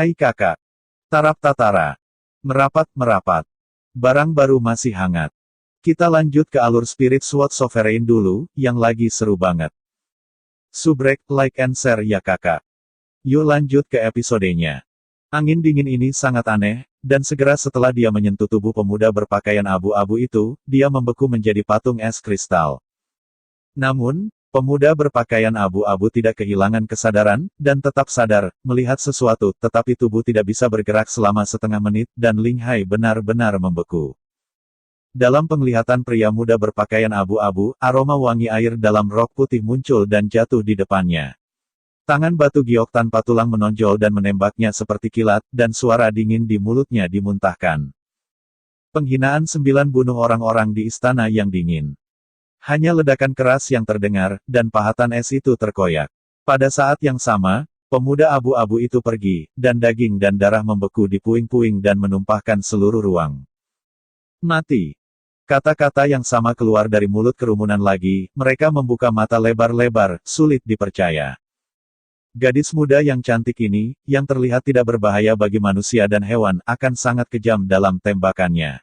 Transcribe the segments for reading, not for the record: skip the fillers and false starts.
Hai kakak. Tarap tatara. Merapat-merapat. Barang baru masih hangat. Kita lanjut ke alur Spirit Sword Sovereign dulu, yang lagi seru banget. Subrek, like and share ya kakak. Yuk lanjut ke episodenya. Angin dingin ini sangat aneh, dan segera setelah dia menyentuh tubuh pemuda berpakaian abu-abu itu, dia membeku menjadi patung es kristal. Namun, pemuda berpakaian abu-abu tidak kehilangan kesadaran, dan tetap sadar, melihat sesuatu, tetapi tubuh tidak bisa bergerak selama setengah menit, dan Ling Hai benar-benar membeku. Dalam penglihatan pria muda berpakaian abu-abu, aroma wangi air dalam rok putih muncul dan jatuh di depannya. Tangan batu giok tanpa tulang menonjol dan menembaknya seperti kilat, dan suara dingin di mulutnya dimuntahkan. Penghinaan 9 bunuh orang-orang di istana yang dingin. Hanya ledakan keras yang terdengar, dan pahatan es itu terkoyak. Pada saat yang sama, pemuda abu-abu itu pergi, dan daging dan darah membeku di puing-puing dan menumpahkan seluruh ruang. Mati. Kata-kata yang sama keluar dari mulut kerumunan lagi, mereka membuka mata lebar-lebar, sulit dipercaya. Gadis muda yang cantik ini, yang terlihat tidak berbahaya bagi manusia dan hewan, akan sangat kejam dalam tembakannya.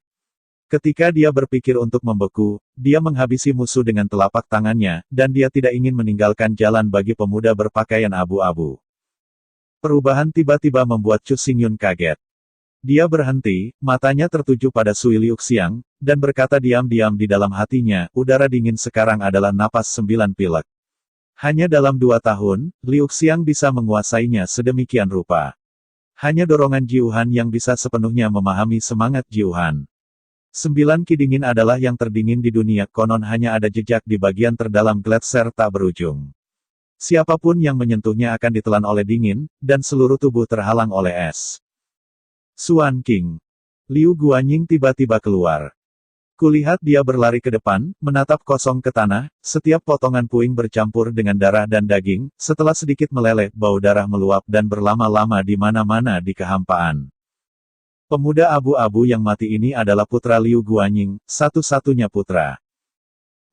Ketika dia berpikir untuk membeku, dia menghabisi musuh dengan telapak tangannya, dan dia tidak ingin meninggalkan jalan bagi pemuda berpakaian abu-abu. Perubahan tiba-tiba membuat Chu Xingyun kaget. Dia berhenti, matanya tertuju pada Sui Liuxiang, dan berkata diam-diam di dalam hatinya, udara dingin sekarang adalah napas 9 pilek. Hanya dalam 2 tahun, Liuxiang bisa menguasainya sedemikian rupa. Hanya dorongan Jiuhan yang bisa sepenuhnya memahami semangat Jiuhan. 9 ki dingin adalah yang terdingin di dunia, konon hanya ada jejak di bagian terdalam gletser tak berujung. Siapapun yang menyentuhnya akan ditelan oleh dingin, dan seluruh tubuh terhalang oleh es. Suan King. Liu Guanying tiba-tiba keluar. Kulihat dia berlari ke depan, menatap kosong ke tanah, setiap potongan puing bercampur dengan darah dan daging, setelah sedikit meleleh, bau darah meluap dan berlama-lama di mana-mana di kehampaan. Pemuda abu-abu yang mati ini adalah putra Liu Guanying, satu-satunya putra.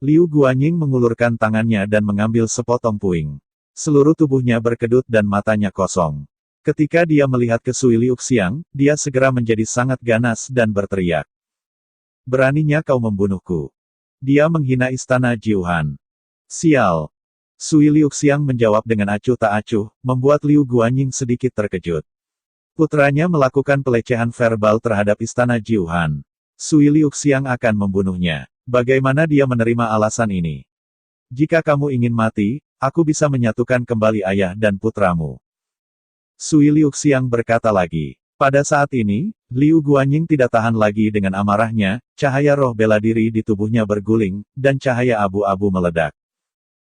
Liu Guanying mengulurkan tangannya dan mengambil sepotong puing. Seluruh tubuhnya berkedut dan matanya kosong. Ketika dia melihat ke Sui Liuxiang, dia segera menjadi sangat ganas dan berteriak. Beraninya kau membunuhku. Dia menghina istana Jiuhan. Sial. Sui Liuxiang menjawab dengan acuh tak acuh, membuat Liu Guanying sedikit terkejut. Putranya melakukan pelecehan verbal terhadap istana Jiuhan. Sui Liuxiang akan membunuhnya. Bagaimana dia menerima alasan ini? Jika kamu ingin mati, aku bisa menyatukan kembali ayah dan putramu. Sui Liuxiang berkata lagi. Pada saat ini, Liu Guanying tidak tahan lagi dengan amarahnya, cahaya roh bela diri di tubuhnya berguling, dan cahaya abu-abu meledak.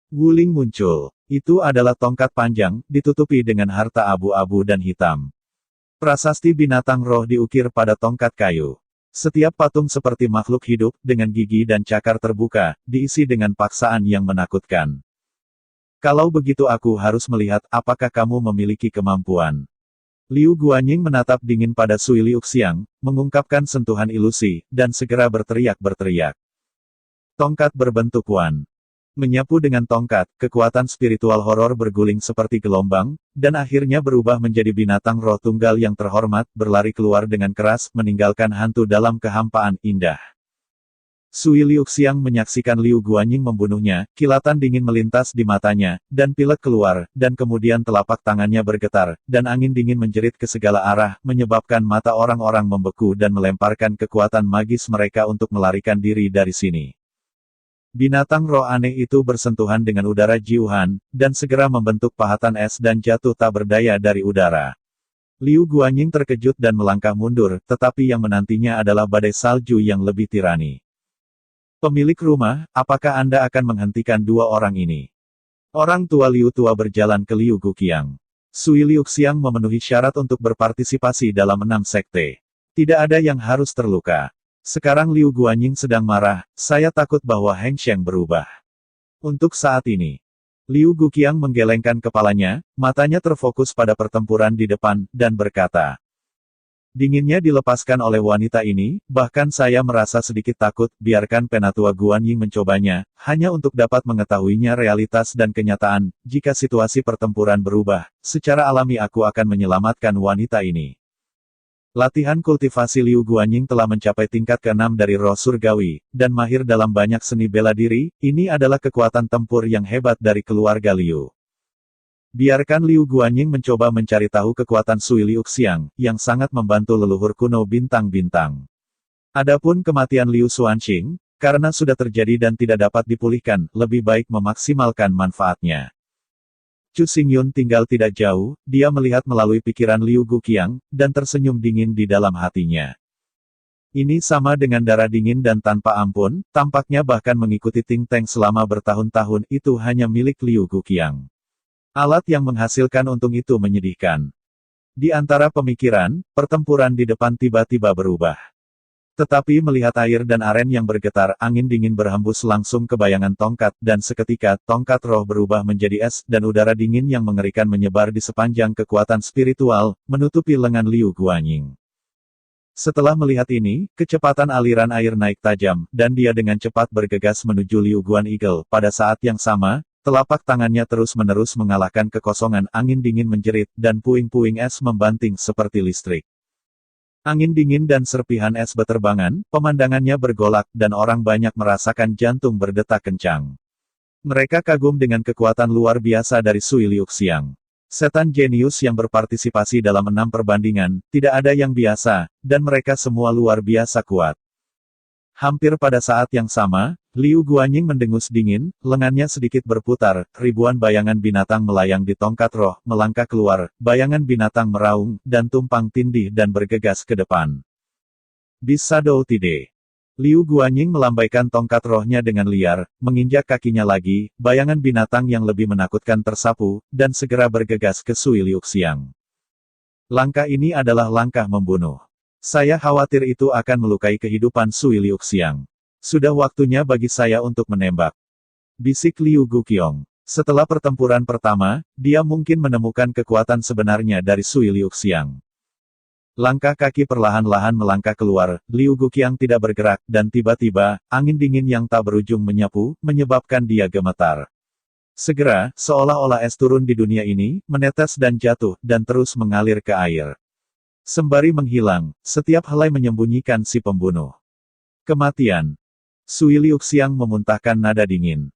Wuling muncul. Itu adalah tongkat panjang, ditutupi dengan harta abu-abu dan hitam. Prasasti binatang roh diukir pada tongkat kayu. Setiap patung seperti makhluk hidup, dengan gigi dan cakar terbuka, diisi dengan paksaan yang menakutkan. Kalau begitu aku harus melihat, apakah kamu memiliki kemampuan. Liu Guanying menatap dingin pada Sui Liuxiang, mengungkapkan sentuhan ilusi, dan segera berteriak-berteriak. Tongkat berbentuk wan. Menyapu dengan tongkat, kekuatan spiritual horor berguling seperti gelombang, dan akhirnya berubah menjadi binatang roh tunggal yang terhormat, berlari keluar dengan keras, meninggalkan hantu dalam kehampaan indah. Sui Liuxiang menyaksikan Liu Guanying membunuhnya, kilatan dingin melintas di matanya, dan pilek keluar, dan kemudian telapak tangannya bergetar, dan angin dingin menjerit ke segala arah, menyebabkan mata orang-orang membeku dan melemparkan kekuatan magis mereka untuk melarikan diri dari sini. Binatang roh aneh itu bersentuhan dengan udara Jiuhan, dan segera membentuk pahatan es dan jatuh tak berdaya dari udara. Liu Guanying terkejut dan melangkah mundur, tetapi yang menantinya adalah badai salju yang lebih tirani. Pemilik rumah, apakah Anda akan menghentikan 2 orang ini? Orang tua Liu tua berjalan ke Liu Guqiang. Sui Liuxiang memenuhi syarat untuk berpartisipasi dalam 6 sekte. Tidak ada yang harus terluka. Sekarang Liu Guanying sedang marah, saya takut bahwa Heng Sheng berubah. Untuk saat ini, Liu Guqiang menggelengkan kepalanya, matanya terfokus pada pertempuran di depan, dan berkata. Dinginnya dilepaskan oleh wanita ini, bahkan saya merasa sedikit takut, biarkan Penatua Guanyin mencobanya, hanya untuk dapat mengetahuinya realitas dan kenyataan, jika situasi pertempuran berubah, secara alami aku akan menyelamatkan wanita ini. Latihan kultivasi Liu Guanyin telah mencapai tingkat ke-6 dari roh surgawi, dan mahir dalam banyak seni bela diri, ini adalah kekuatan tempur yang hebat dari keluarga Liu. Biarkan Liu Guanyin mencoba mencari tahu kekuatan Sui Liu Xiang, yang sangat membantu leluhur kuno bintang-bintang. Adapun kematian Liu Xuanxing, karena sudah terjadi dan tidak dapat dipulihkan, lebih baik memaksimalkan manfaatnya. Chu Xingyun tinggal tidak jauh, dia melihat melalui pikiran Liu Guqiang, dan tersenyum dingin di dalam hatinya. Ini sama dengan darah dingin dan tanpa ampun, tampaknya bahkan mengikuti Ting Teng selama bertahun-tahun itu hanya milik Liu Guqiang. Alat yang menghasilkan untung itu menyedihkan. Di antara pemikiran, pertempuran di depan tiba-tiba berubah. Tetapi melihat air dan aren yang bergetar, angin dingin berhembus langsung ke bayangan tongkat, dan seketika, tongkat roh berubah menjadi es, dan udara dingin yang mengerikan menyebar di sepanjang kekuatan spiritual, menutupi lengan Liu Guanyin. Setelah melihat ini, kecepatan aliran air naik tajam, dan dia dengan cepat bergegas menuju Liu Guan Eagle. Pada saat yang sama, telapak tangannya terus-menerus mengalahkan kekosongan, angin dingin menjerit, dan puing-puing es membanting seperti listrik. Angin dingin dan serpihan es beterbangan, pemandangannya bergolak, dan orang banyak merasakan jantung berdetak kencang. Mereka kagum dengan kekuatan luar biasa dari Sui Liu Xiang. Setan jenius yang berpartisipasi dalam 6 perbandingan, tidak ada yang biasa, dan mereka semua luar biasa kuat. Hampir pada saat yang sama, Liu Guanyin mendengus dingin, lengannya sedikit berputar, ribuan bayangan binatang melayang di tongkat roh, melangkah keluar, bayangan binatang meraung, dan tumpang tindih dan bergegas ke depan. Bisa Tide. Liu Guanyin melambaikan tongkat rohnya dengan liar, menginjak kakinya lagi, bayangan binatang yang lebih menakutkan tersapu, dan segera bergegas ke Sui Liu Xiang. Langkah ini adalah langkah membunuh. Saya khawatir itu akan melukai kehidupan Sui Liu Xiang. Sudah waktunya bagi saya untuk menembak. Bisik Liu Guqiang. Setelah pertempuran pertama, dia mungkin menemukan kekuatan sebenarnya dari Sui Liu Xiang. Langkah kaki perlahan-lahan melangkah keluar, Liu Guqiang tidak bergerak, dan tiba-tiba, angin dingin yang tak berujung menyapu, menyebabkan dia gemetar. Segera, seolah-olah es turun di dunia ini, menetes dan jatuh, dan terus mengalir ke air. Sembari menghilang, setiap helai menyembunyikan si pembunuh. Kematian. Sui Liu Xiang memuntahkan nada dingin.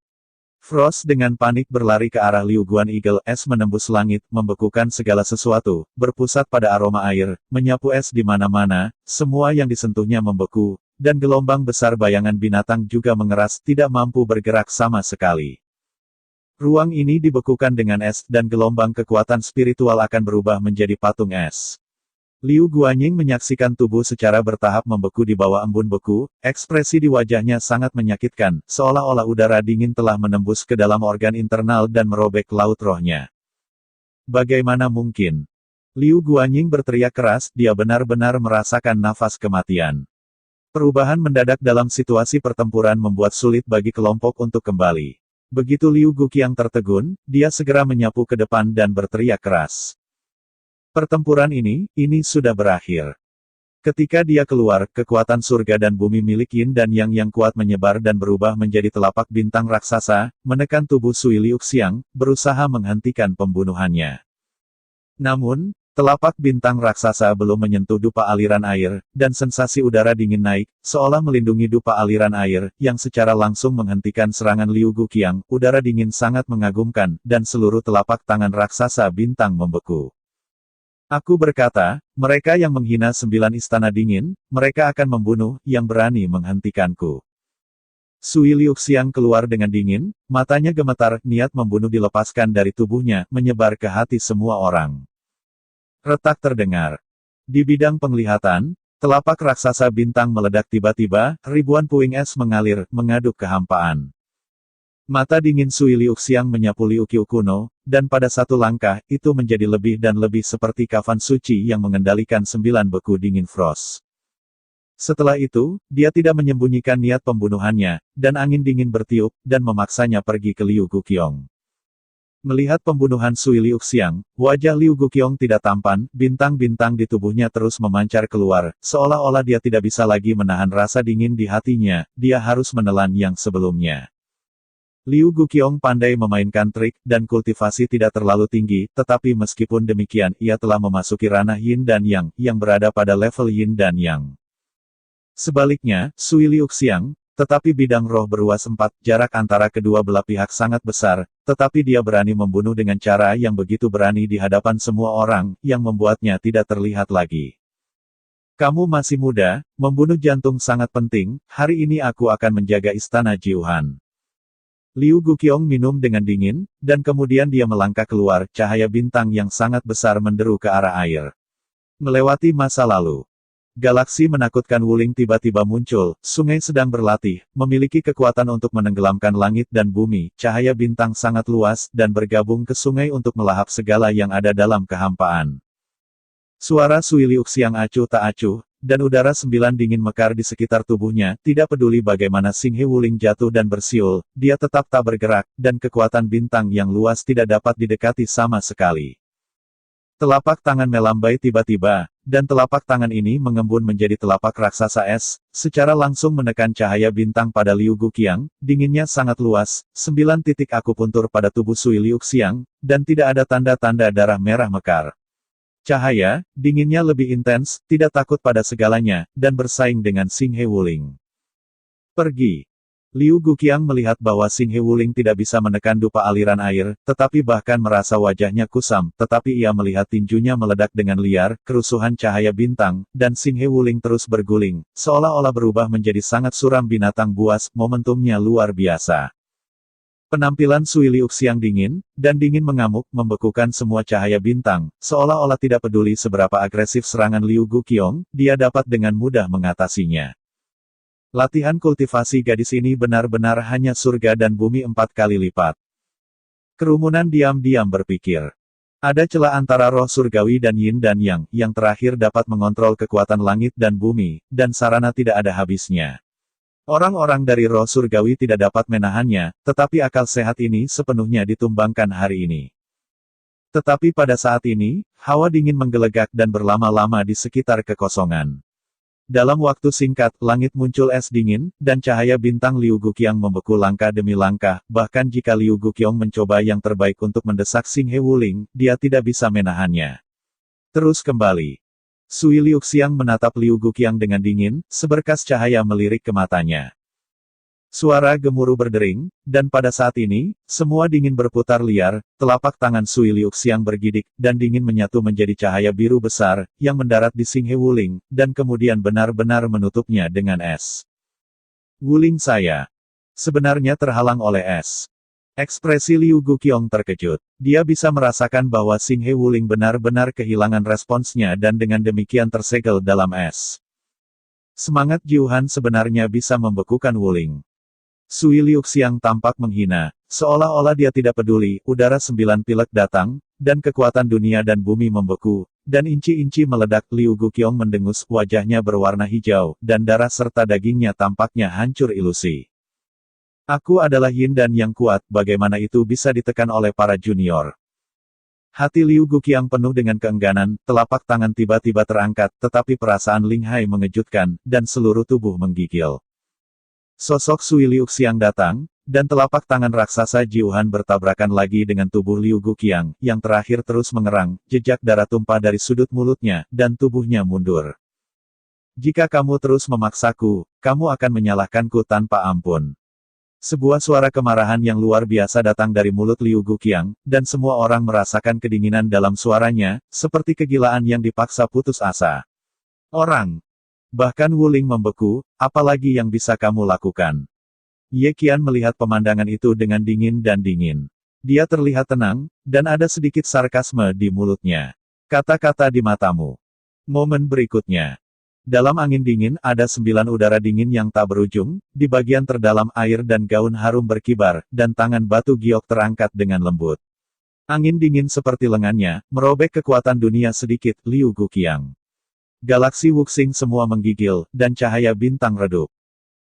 Frost dengan panik berlari ke arah Liu Guan Eagle, es menembus langit, membekukan segala sesuatu, berpusat pada aroma air, menyapu es di mana-mana, semua yang disentuhnya membeku, dan gelombang besar bayangan binatang juga mengeras, tidak mampu bergerak sama sekali. Ruang ini dibekukan dengan es, dan gelombang kekuatan spiritual akan berubah menjadi patung es. Liu Guanyin menyaksikan tubuh secara bertahap membeku di bawah embun beku, ekspresi di wajahnya sangat menyakitkan, seolah-olah udara dingin telah menembus ke dalam organ internal dan merobek laut rohnya. Bagaimana mungkin? Liu Guanyin berteriak keras, dia benar-benar merasakan nafas kematian. Perubahan mendadak dalam situasi pertempuran membuat sulit bagi kelompok untuk kembali. Begitu Liu Guqiang tertegun, dia segera menyapu ke depan dan berteriak keras. Pertempuran ini sudah berakhir. Ketika dia keluar, kekuatan surga dan bumi milik Yin dan Yang yang kuat menyebar dan berubah menjadi telapak bintang raksasa, menekan tubuh Sui Liu Xiang, berusaha menghentikan pembunuhannya. Namun, telapak bintang raksasa belum menyentuh dupa aliran air, dan sensasi udara dingin naik, seolah melindungi dupa aliran air, yang secara langsung menghentikan serangan Liu Guqiang. Udara dingin sangat mengagumkan, dan seluruh telapak tangan raksasa bintang membeku. Aku berkata, mereka yang menghina 9 istana dingin, mereka akan membunuh, yang berani menghentikanku. Sui Liu Xiang keluar dengan dingin, matanya gemetar, niat membunuh dilepaskan dari tubuhnya, menyebar ke hati semua orang. Retak terdengar. Di bidang penglihatan, telapak raksasa bintang meledak tiba-tiba, ribuan puing es mengalir, mengaduk kehampaan. Mata dingin Sui Liu Xiang menyapu Liu Qiu kuno, dan pada satu langkah, itu menjadi lebih dan lebih seperti kafan suci yang mengendalikan 9 beku dingin Frost. Setelah itu, dia tidak menyembunyikan niat pembunuhannya, dan angin dingin bertiup, dan memaksanya pergi ke Liu Guqiang. Melihat pembunuhan Sui Liuxiang, wajah Liu Guqiong tidak tampan, bintang-bintang di tubuhnya terus memancar keluar, seolah-olah dia tidak bisa lagi menahan rasa dingin di hatinya, dia harus menelan yang sebelumnya. Liu Guqiong pandai memainkan trik, dan kultivasi tidak terlalu tinggi, tetapi meskipun demikian ia telah memasuki ranah Yin dan Yang, yang berada pada level Yin dan Yang. Sebaliknya, Sui Liuxiang, tetapi bidang roh beruas 4, jarak antara kedua belah pihak sangat besar, tetapi dia berani membunuh dengan cara yang begitu berani di hadapan semua orang, yang membuatnya tidak terlihat lagi. Kamu masih muda, membunuh jantung sangat penting, hari ini aku akan menjaga istana Jiuhan. Liu Guqiong minum dengan dingin, dan kemudian dia melangkah keluar, cahaya bintang yang sangat besar menderu ke arah air. Melewati masa lalu. Galaksi menakutkan Wuling tiba-tiba muncul, sungai sedang berlatih, memiliki kekuatan untuk menenggelamkan langit dan bumi, cahaya bintang sangat luas, dan bergabung ke sungai untuk melahap segala yang ada dalam kehampaan. Suara Sui Liuxiang acuh tak acuh, dan udara 9 dingin mekar di sekitar tubuhnya, tidak peduli bagaimana Xinghe Wuling jatuh dan bersiul, dia tetap tak bergerak, dan kekuatan bintang yang luas tidak dapat didekati sama sekali. Telapak tangan melambai tiba-tiba, dan telapak tangan ini mengembun menjadi telapak raksasa es, secara langsung menekan cahaya bintang pada Liu Guqiang, dinginnya sangat luas, 9 titik akupuntur pada tubuh Sui Liuxiang, dan tidak ada tanda-tanda darah merah mekar. Cahaya, dinginnya lebih intens, tidak takut pada segalanya, dan bersaing dengan Xinghe Wuling. Pergi. Liu Guqiang melihat bahwa Xinghe Wuling tidak bisa menekan dupa aliran air, tetapi bahkan merasa wajahnya kusam, tetapi ia melihat tinjunya meledak dengan liar, kerusuhan cahaya bintang, dan Xinghe Wuling terus berguling, seolah-olah berubah menjadi sangat suram binatang buas, momentumnya luar biasa. Penampilan Sui Liuxiang dingin, dan dingin mengamuk, membekukan semua cahaya bintang, seolah-olah tidak peduli seberapa agresif serangan Liu Guqiong, dia dapat dengan mudah mengatasinya. Latihan kultivasi gadis ini benar-benar hanya surga dan bumi 4 kali lipat. Kerumunan diam-diam berpikir. Ada celah antara roh surgawi dan Yin dan Yang, yang terakhir dapat mengontrol kekuatan langit dan bumi, dan sarana tidak ada habisnya. Orang-orang dari roh surgawi tidak dapat menahannya, tetapi akal sehat ini sepenuhnya ditumbangkan hari ini. Tetapi pada saat ini, hawa dingin menggelegak dan berlama-lama di sekitar kekosongan. Dalam waktu singkat, langit muncul es dingin, dan cahaya bintang Liu Guqiang membeku langkah demi langkah, bahkan jika Liu Guqiang mencoba yang terbaik untuk mendesak Xinghe Wuling, dia tidak bisa menahannya. Terus kembali. Sui Liuxiang menatap Liu Guqiang dengan dingin, seberkas cahaya melirik ke matanya. Suara gemuruh berdering, dan pada saat ini, semua dingin berputar liar, telapak tangan Sui Liuxiang bergidik, dan dingin menyatu menjadi cahaya biru besar, yang mendarat di Xinghe Wuling, dan kemudian benar-benar menutupnya dengan es. Wuling saya sebenarnya terhalang oleh es. Ekspresi Liu Guqiong terkejut. Dia bisa merasakan bahwa Xinghe Wuling benar-benar kehilangan responsnya dan dengan demikian tersegel dalam es. Semangat Jiuhan sebenarnya bisa membekukan Wuling. Sui Liuxiang tampak menghina, seolah-olah dia tidak peduli, udara 9 pilek datang, dan kekuatan dunia dan bumi membeku, dan inci-inci meledak. Liu Guqiong mendengus, wajahnya berwarna hijau, dan darah serta dagingnya tampaknya hancur ilusi. Aku adalah Yin dan Yang kuat, bagaimana itu bisa ditekan oleh para junior? Hati Liu Guqiang penuh dengan keengganan, telapak tangan tiba-tiba terangkat, tetapi perasaan Ling Hai mengejutkan, dan seluruh tubuh menggigil. Sosok Sui Liuxiang datang, dan telapak tangan raksasa Jiuhan bertabrakan lagi dengan tubuh Liu Guqiang, yang terakhir terus mengerang, jejak darah tumpah dari sudut mulutnya, dan tubuhnya mundur. Jika kamu terus memaksaku, kamu akan menyalahkanku tanpa ampun. Sebuah suara kemarahan yang luar biasa datang dari mulut Liu Guqiang, dan semua orang merasakan kedinginan dalam suaranya, seperti kegilaan yang dipaksa putus asa. Orang! Bahkan Wuling membeku, apalagi yang bisa kamu lakukan? Ye Qian melihat pemandangan itu dengan dingin dan dingin. Dia terlihat tenang, dan ada sedikit sarkasme di mulutnya. Kata-kata di matamu. Momen berikutnya. Dalam angin dingin ada 9 udara dingin yang tak berujung, di bagian terdalam air dan gaun harum berkibar, dan tangan batu giok terangkat dengan lembut. Angin dingin seperti lengannya, merobek kekuatan dunia sedikit. Liu Guqiang. Galaksi Wuxing semua menggigil, dan cahaya bintang redup.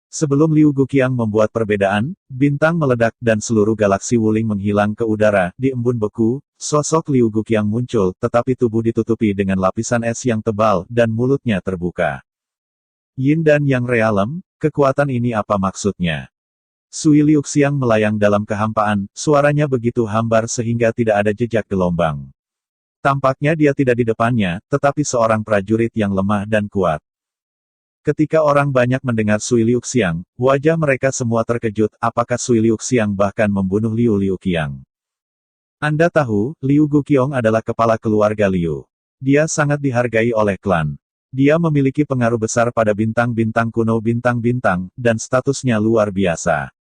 Sebelum Liu Guqiang membuat perbedaan, bintang meledak dan seluruh galaksi Wuling menghilang ke udara. Di embun beku, sosok Liu Guqiang muncul, tetapi tubuh ditutupi dengan lapisan es yang tebal, dan mulutnya terbuka. Yin dan Yang Realem, kekuatan ini apa maksudnya? Sui Liuxiang melayang dalam kehampaan, suaranya begitu hambar sehingga tidak ada jejak gelombang. Tampaknya dia tidak di depannya, tetapi seorang prajurit yang lemah dan kuat. Ketika orang banyak mendengar Sui Liuxiang, wajah mereka semua terkejut, apakah Sui Liuxiang bahkan membunuh Liu Liuqiang. Anda tahu, Liu Guqiang adalah kepala keluarga Liu. Dia sangat dihargai oleh klan. Dia memiliki pengaruh besar pada bintang-bintang kuno bintang-bintang, dan statusnya luar biasa.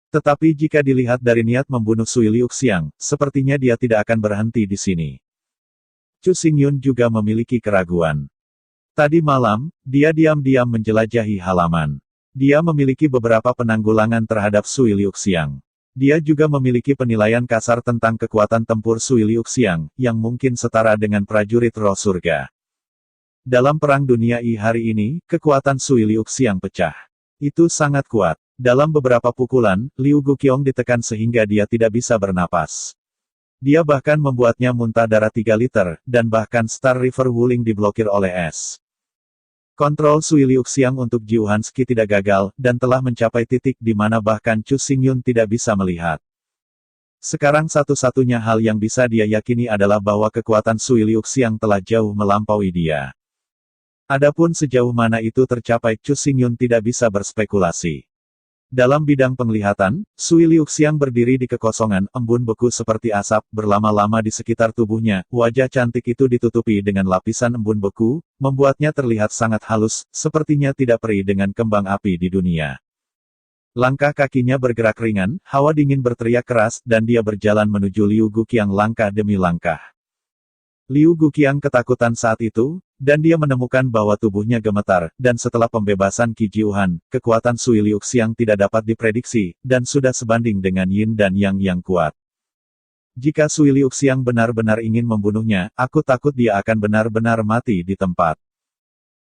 Tetapi jika dilihat dari niat membunuh Sui Liuxiang, sepertinya dia tidak akan berhenti di sini. Chu Xingyun juga memiliki keraguan. Tadi malam, dia diam-diam menjelajahi halaman. Dia memiliki beberapa penanggulangan terhadap Sui Liuxiang. Dia juga memiliki penilaian kasar tentang kekuatan tempur Sui Liuxiang, yang mungkin setara dengan prajurit roh surga. Dalam Perang Dunia I hari ini, kekuatan Sui Liuxiang pecah. Itu sangat kuat. Dalam beberapa pukulan, Liu Guqiang ditekan sehingga dia tidak bisa bernapas. Dia bahkan membuatnya muntah darah 3 liter, dan bahkan Star River Wuling diblokir oleh es. Kontrol Sui Liuxiang untuk Jiuhanski tidak gagal, dan telah mencapai titik di mana bahkan Chu Xingyun tidak bisa melihat. Sekarang satu-satunya hal yang bisa dia yakini adalah bahwa kekuatan Sui Liuxiang telah jauh melampaui dia. Adapun sejauh mana itu tercapai, Chu Xingyun tidak bisa berspekulasi. Dalam bidang penglihatan, Sui Liuxiang berdiri di kekosongan, embun beku seperti asap, berlama-lama di sekitar tubuhnya, wajah cantik itu ditutupi dengan lapisan embun beku, membuatnya terlihat sangat halus, sepertinya tidak perih dengan kembang api di dunia. Langkah kakinya bergerak ringan, hawa dingin berteriak keras, dan dia berjalan menuju Liu Guqiang langkah demi langkah. Liu Guqiang ketakutan saat itu, dan dia menemukan bahwa tubuhnya gemetar, dan setelah pembebasan Qi Jiuhan, kekuatan Sui Liuxiang tidak dapat diprediksi, dan sudah sebanding dengan Yin dan Yang yang kuat. Jika Sui Liuxiang benar-benar ingin membunuhnya, aku takut dia akan benar-benar mati di tempat.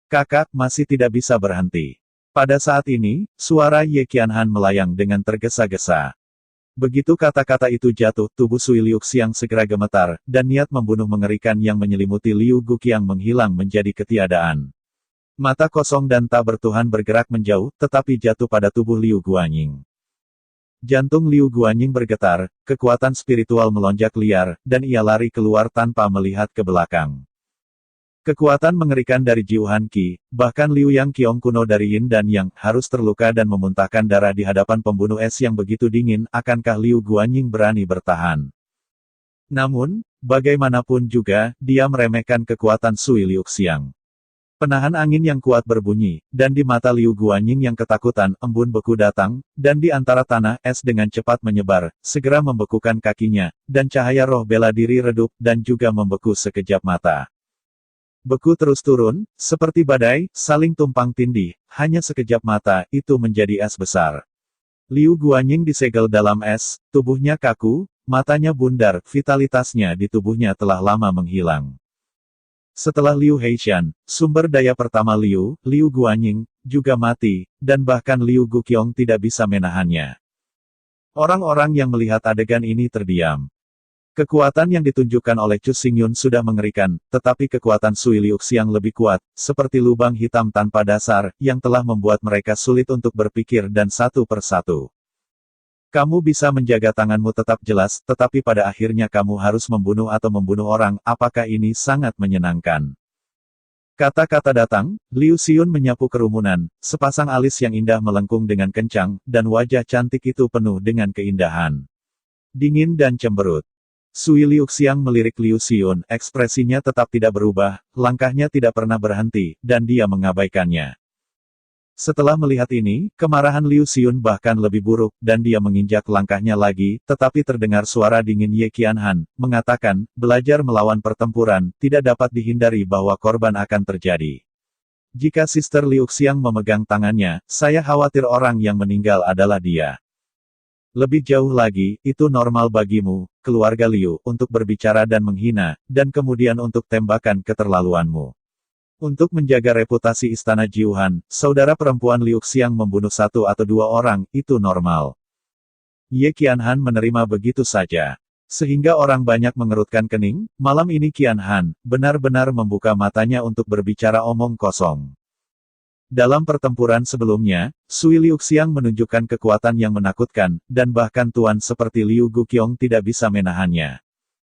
Kakak masih tidak bisa berhenti. Pada saat ini, suara Ye Qianhan melayang dengan tergesa-gesa. Begitu kata-kata itu jatuh, tubuh Sui Liuxiang segera gemetar, dan niat membunuh mengerikan yang menyelimuti Liu Guqiang menghilang menjadi ketiadaan. Mata kosong dan tak bertuhan bergerak menjauh, tetapi jatuh pada tubuh Liu Guanying. Jantung Liu Guanying bergetar, kekuatan spiritual melonjak liar, dan ia lari keluar tanpa melihat ke belakang. Kekuatan mengerikan dari Jiuhan Qi, bahkan Liu Yang Qiong kuno dari Yin dan Yang, harus terluka dan memuntahkan darah di hadapan pembunuh es yang begitu dingin, akankah Liu Guanying berani bertahan? Namun, bagaimanapun juga, dia meremehkan kekuatan Sui Liuxiang. Penahan angin yang kuat berbunyi, dan di mata Liu Guanying yang ketakutan, embun beku datang, dan di antara tanah, es dengan cepat menyebar, segera membekukan kakinya, dan cahaya roh bela diri redup, dan juga membeku sekejap mata. Beku terus turun, seperti badai, saling tumpang tindih, hanya sekejap mata, itu menjadi es besar. Liu Guanying disegel dalam es, tubuhnya kaku, matanya bundar, vitalitasnya di tubuhnya telah lama menghilang. Setelah Liu Heishan, sumber daya pertama Liu Guanying, juga mati, dan bahkan Liu Guqiang tidak bisa menahannya. Orang-orang yang melihat adegan ini terdiam. Kekuatan yang ditunjukkan oleh Chu Xingyun sudah mengerikan, tetapi kekuatan Sui Liuxiang lebih kuat, seperti lubang hitam tanpa dasar, yang telah membuat mereka sulit untuk berpikir dan satu persatu. Kamu bisa menjaga tanganmu tetap jelas, tetapi pada akhirnya kamu harus membunuh atau membunuh orang, apakah ini sangat menyenangkan? Kata-kata datang, Liu Xiun menyapu kerumunan, sepasang alis yang indah melengkung dengan kencang, dan wajah cantik itu penuh dengan keindahan. Dingin dan cemberut. Sui Liuxiang melirik Liu Xiun, ekspresinya tetap tidak berubah, langkahnya tidak pernah berhenti, dan dia mengabaikannya. Setelah melihat ini, kemarahan Liu Xiun bahkan lebih buruk, dan dia menginjak langkahnya lagi, tetapi terdengar suara dingin Ye Qianhan, mengatakan, belajar melawan pertempuran, tidak dapat dihindari bahwa korban akan terjadi. Jika Sister Liuxiang memegang tangannya, saya khawatir orang yang meninggal adalah dia. Lebih jauh lagi, itu normal bagimu, keluarga Liu, untuk berbicara dan menghina, dan kemudian untuk tembakan keterlaluanmu. Untuk menjaga reputasi Istana Jiuhan, saudara perempuan Liu Xiang membunuh 1 atau 2 orang, itu normal. Ye Qianhan menerima begitu saja. Sehingga orang banyak mengerutkan kening, malam ini Qianhan benar-benar membuka matanya untuk berbicara omong kosong. Dalam pertempuran sebelumnya, Sui Liu Xiang menunjukkan kekuatan yang menakutkan, dan bahkan tuan seperti Liu Guqiong tidak bisa menahannya.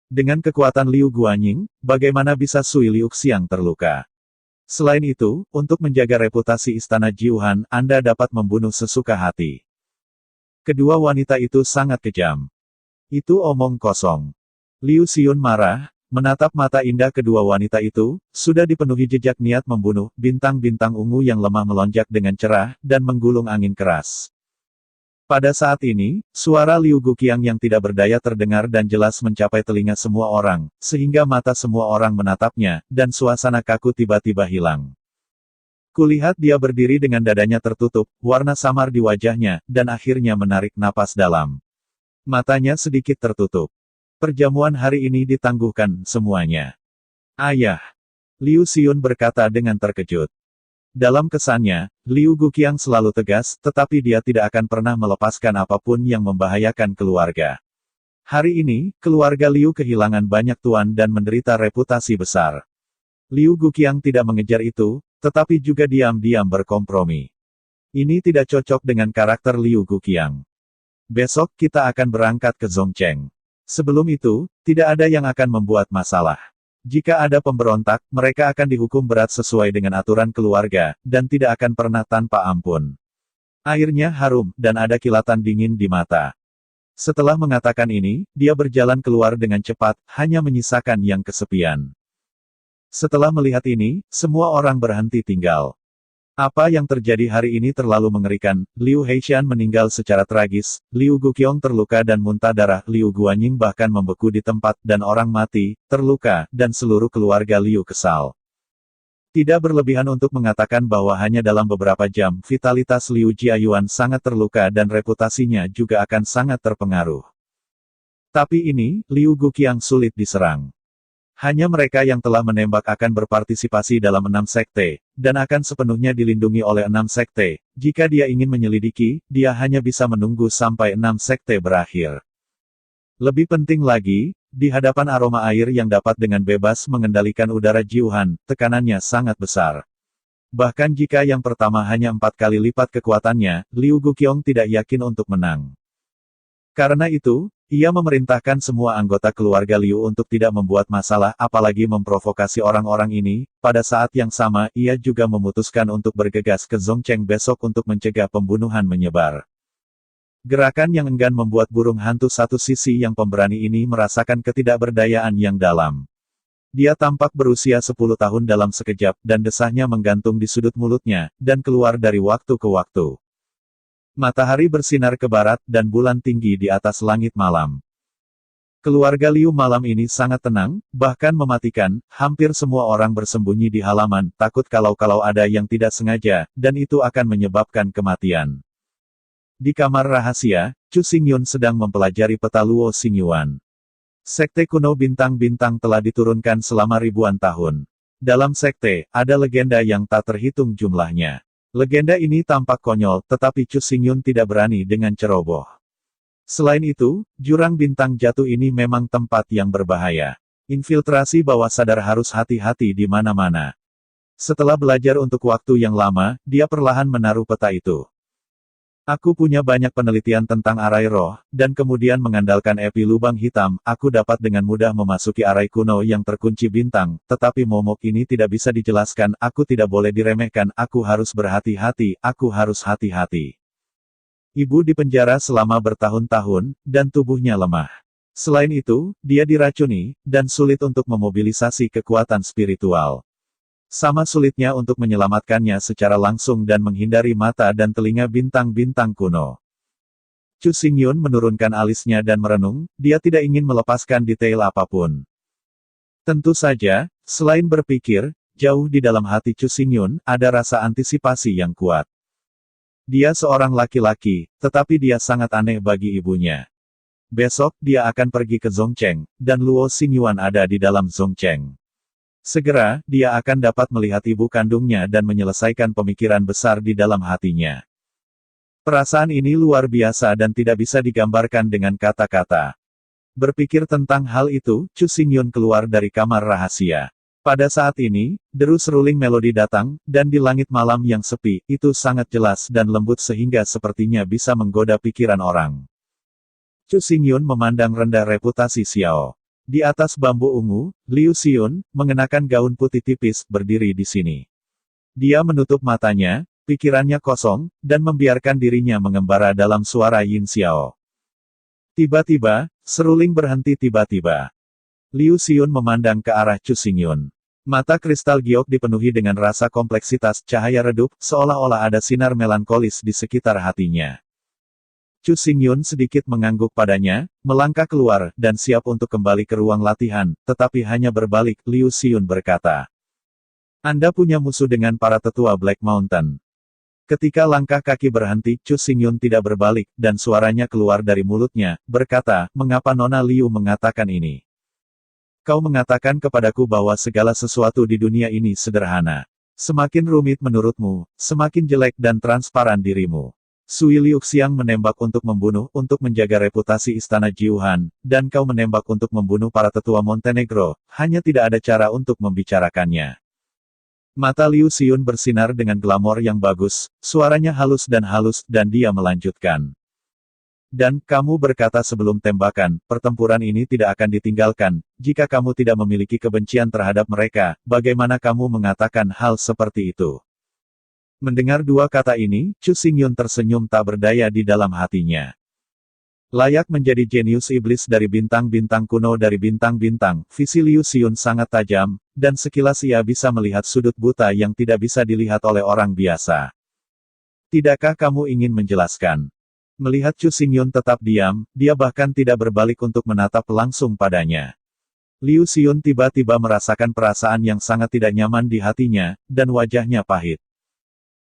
Dengan kekuatan Liu Guanying, bagaimana bisa Sui Liu Xiang terluka? Selain itu, untuk menjaga reputasi Istana Jiuhan, Anda dapat membunuh sesuka hati. Kedua wanita itu sangat kejam. Itu omong kosong. Liu Xiun marah, menatap mata indah kedua wanita itu, sudah dipenuhi jejak niat membunuh, bintang-bintang ungu yang lemah melonjak dengan cerah, dan menggulung angin keras. Pada saat ini, suara Liu Guqiang yang tidak berdaya terdengar dan jelas mencapai telinga semua orang, sehingga mata semua orang menatapnya, dan suasana kaku tiba-tiba hilang. Kulihat dia berdiri dengan dadanya tertutup, warna samar di wajahnya, dan akhirnya menarik napas dalam. Matanya sedikit tertutup. Perjamuan hari ini ditangguhkan semuanya. Ayah. Liu Xiun berkata dengan terkejut. Dalam kesannya, Liu Guqiang selalu tegas, tetapi dia tidak akan pernah melepaskan apapun yang membahayakan keluarga. Hari ini, keluarga Liu kehilangan banyak tuan dan menderita reputasi besar. Liu Guqiang tidak mengejar itu, tetapi juga diam-diam berkompromi. Ini tidak cocok dengan karakter Liu Guqiang. Besok kita akan berangkat ke Zhongcheng. Sebelum itu, tidak ada yang akan membuat masalah. Jika ada pemberontak, mereka akan dihukum berat sesuai dengan aturan keluarga, dan tidak akan pernah tanpa ampun. Airnya harum, dan ada kilatan dingin di mata. Setelah mengatakan ini, dia berjalan keluar dengan cepat, hanya menyisakan yang kesepian. Setelah melihat ini, semua orang berhenti tinggal. Apa yang terjadi hari ini terlalu mengerikan. Liu Heishan meninggal secara tragis, Liu Guqiong terluka dan muntah darah, Liu Guanying bahkan membeku di tempat, dan orang mati, terluka, dan seluruh keluarga Liu kesal. Tidak berlebihan untuk mengatakan bahwa hanya dalam beberapa jam, vitalitas Liu Jiayuan sangat terluka dan reputasinya juga akan sangat terpengaruh. Tapi ini, Liu Guqiang sulit diserang. Hanya mereka yang telah menembak akan berpartisipasi dalam 6 sekte, dan akan sepenuhnya dilindungi oleh 6 sekte. Jika dia ingin menyelidiki, dia hanya bisa menunggu sampai 6 sekte berakhir. Lebih penting lagi, di hadapan aroma air yang dapat dengan bebas mengendalikan udara Jiuhan, tekanannya sangat besar. Bahkan jika yang pertama hanya 4 kali lipat kekuatannya, Liu Guqiong tidak yakin untuk menang. Karena itu, ia memerintahkan semua anggota keluarga Liu untuk tidak membuat masalah, apalagi memprovokasi orang-orang ini. Pada saat yang sama, ia juga memutuskan untuk bergegas ke Zhongcheng besok untuk mencegah pembunuhan menyebar. Gerakan yang enggan membuat burung hantu satu sisi yang pemberani ini merasakan ketidakberdayaan yang dalam. Dia tampak berusia 10 tahun dalam sekejap, dan desahnya menggantung di sudut mulutnya, dan keluar dari waktu ke waktu. Matahari bersinar ke barat, dan bulan tinggi di atas langit malam. Keluarga Liu malam ini sangat tenang, bahkan mematikan, hampir semua orang bersembunyi di halaman, takut kalau ada yang tidak sengaja, dan itu akan menyebabkan kematian. Di kamar rahasia, Chu Xingyun sedang mempelajari peta Luo Xingyuan. Sekte kuno bintang-bintang telah diturunkan selama ribuan tahun. Dalam sekte, ada legenda yang tak terhitung jumlahnya. Legenda ini tampak konyol, tetapi Chu Xingyun tidak berani dengan ceroboh. Selain itu, jurang bintang jatuh ini memang tempat yang berbahaya. Infiltrasi bawah sadar harus hati-hati di mana-mana. Setelah belajar untuk waktu yang lama, dia perlahan menaruh peta itu. Aku punya banyak penelitian tentang arai roh, dan kemudian mengandalkan epi lubang hitam, aku dapat dengan mudah memasuki arai kuno yang terkunci bintang, tetapi momok ini tidak bisa dijelaskan, aku tidak boleh diremehkan, aku harus berhati-hati, aku harus hati-hati. Ibu dipenjara selama bertahun-tahun, dan tubuhnya lemah. Selain itu, dia diracuni, dan sulit untuk memobilisasi kekuatan spiritual. Sama sulitnya untuk menyelamatkannya secara langsung dan menghindari mata dan telinga bintang-bintang kuno. Chu Xingyun menurunkan alisnya dan merenung, dia tidak ingin melepaskan detail apapun. Tentu saja, selain berpikir, jauh di dalam hati Chu Xingyun, ada rasa antisipasi yang kuat. Dia seorang laki-laki, tetapi dia sangat aneh bagi ibunya. Besok dia akan pergi ke Zhongcheng, dan Luo Xingyuan ada di dalam Zhongcheng. Segera, dia akan dapat melihat ibu kandungnya dan menyelesaikan pemikiran besar di dalam hatinya. Perasaan ini luar biasa dan tidak bisa digambarkan dengan kata-kata. Berpikir tentang hal itu, Chu Xingyun keluar dari kamar rahasia. Pada saat ini, deru seruling melodi datang, dan di langit malam yang sepi, itu sangat jelas dan lembut sehingga sepertinya bisa menggoda pikiran orang. Chu Xingyun memandang rendah reputasi Xiao. Di atas bambu ungu, Liu Xiun, mengenakan gaun putih tipis, berdiri di sini. Dia menutup matanya, pikirannya kosong, dan membiarkan dirinya mengembara dalam suara Yin Xiao. Tiba-tiba, seruling berhenti tiba-tiba. Liu Xiun memandang ke arah Chu Xingyun. Mata kristal giok dipenuhi dengan rasa kompleksitas cahaya redup, seolah-olah ada sinar melankolis di sekitar hatinya. Chu Xingyun sedikit mengangguk padanya, melangkah keluar, dan siap untuk kembali ke ruang latihan, tetapi hanya berbalik, Liu Xiun berkata. Anda punya musuh dengan para tetua Black Mountain. Ketika langkah kaki berhenti, Chu Xingyun tidak berbalik, dan suaranya keluar dari mulutnya, berkata, mengapa Nona Liu mengatakan ini? Kau mengatakan kepadaku bahwa segala sesuatu di dunia ini sederhana. Semakin rumit menurutmu, semakin jelek dan transparan dirimu. Sui Liuxiang menembak untuk membunuh, untuk menjaga reputasi istana Jiuhan, dan kau menembak untuk membunuh para tetua Montenegro, hanya tidak ada cara untuk membicarakannya. Mata Liu Xiun bersinar dengan glamor yang bagus, suaranya halus, dan dia melanjutkan. Dan, kamu berkata sebelum tembakan, pertempuran ini tidak akan ditinggalkan, jika kamu tidak memiliki kebencian terhadap mereka, bagaimana kamu mengatakan hal seperti itu? Mendengar dua kata ini, Chu Xingyun tersenyum tak berdaya di dalam hatinya. Layak menjadi jenius iblis dari bintang-bintang kuno dari bintang-bintang, visi Liu Xiun sangat tajam, dan sekilas ia bisa melihat sudut buta yang tidak bisa dilihat oleh orang biasa. Tidakkah kamu ingin menjelaskan? Melihat Chu Xingyun tetap diam, dia bahkan tidak berbalik untuk menatap langsung padanya. Liu Xiun tiba-tiba merasakan perasaan yang sangat tidak nyaman di hatinya, dan wajahnya pahit.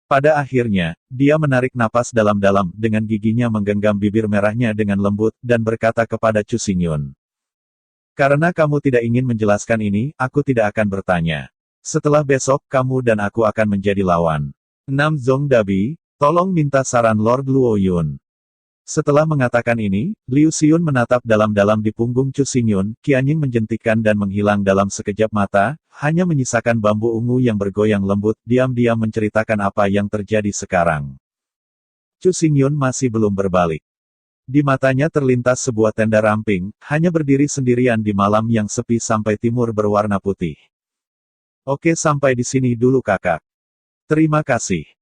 Pada akhirnya, dia menarik napas dalam-dalam, dengan giginya menggenggam bibir merahnya dengan lembut, dan berkata kepada Chu Xingyun. Karena kamu tidak ingin menjelaskan ini, aku tidak akan bertanya. Setelah besok, kamu dan aku akan menjadi lawan. 6 Zong Dabi, tolong minta saran Lord Luo Yun. Setelah mengatakan ini, Liu Xiun menatap dalam-dalam di punggung Chu Xingyun, Qianying menjentikkan dan menghilang dalam sekejap mata, hanya menyisakan bambu ungu yang bergoyang lembut, diam-diam menceritakan apa yang terjadi sekarang. Chu Xingyun masih belum berbalik. Di matanya terlintas sebuah tenda ramping, hanya berdiri sendirian di malam yang sepi sampai timur berwarna putih. Oke, sampai di sini dulu kakak. Terima kasih.